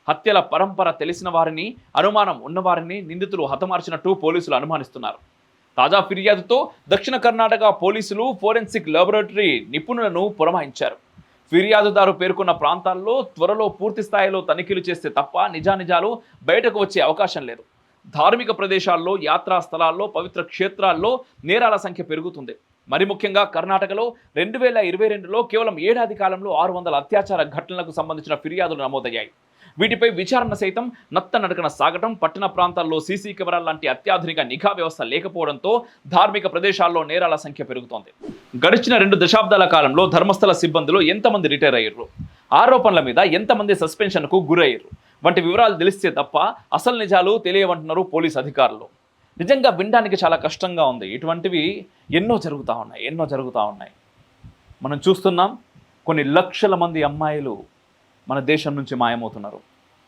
హత్యల పరంపర తెలిసిన వారిని, అనుమానం ఉన్నవారిని నిందితులు హతమార్చినట్టు పోలీసులు అనుమానిస్తున్నారు. తాజా ఫిర్యాదుతో దక్షిణ కర్ణాటక పోలీసులు ఫోరెన్సిక్ లాబొరేటరీ నిపుణులను పురమాయించారు. ఫిర్యాదుదారు పేర్కొన్న ప్రాంతాల్లో త్వరలో పూర్తి స్థాయిలో తనిఖీలు చేస్తే తప్ప నిజానిజాలు బయటకు వచ్చే అవకాశం లేదు. ధార్మిక ప్రదేశాల్లో, యాత్రా స్థలాల్లో, పవిత్ర క్షేత్రాల్లో నేరాల సంఖ్య పెరుగుతుంది. మరి ముఖ్యంగా కర్ణాటకలో 2022లో కేవలం ఏడాది కాలంలో 600 అత్యాచార ఘటనలకు సంబంధించిన ఫిర్యాదులు నమోదయ్యాయి. వీటిపై విచారణ సైతం నత్తనడకన సాగటం, పట్టణ ప్రాంతాల్లో సీసీ కెమెరాల లాంటి అత్యాధునిక నిఘా వ్యవస్థ లేకపోవడంతో ధార్మిక ప్రదేశాల్లో నేరాల సంఖ్య పెరుగుతోంది. గడిచిన 2 దశాబ్దాల కాలంలో ధర్మస్థల సిబ్బందులు ఎంతమంది రిటైర్ అయ్యారు, ఆరోపణల మీద ఎంతమంది సస్పెన్షన్కు గురయ్యారు వంటి వివరాలు తెలిస్తే తప్ప అసలు నిజాలు తెలియవంటున్నారు పోలీస్ అధికారులు. నిజంగా వినడానికి చాలా కష్టంగా ఉంది. ఇటువంటివి ఎన్నో జరుగుతూ ఉన్నాయి. మనం చూస్తున్నాం, కొన్ని లక్షల మంది అమ్మాయిలు మన దేశం నుంచి మాయమవుతున్నారు.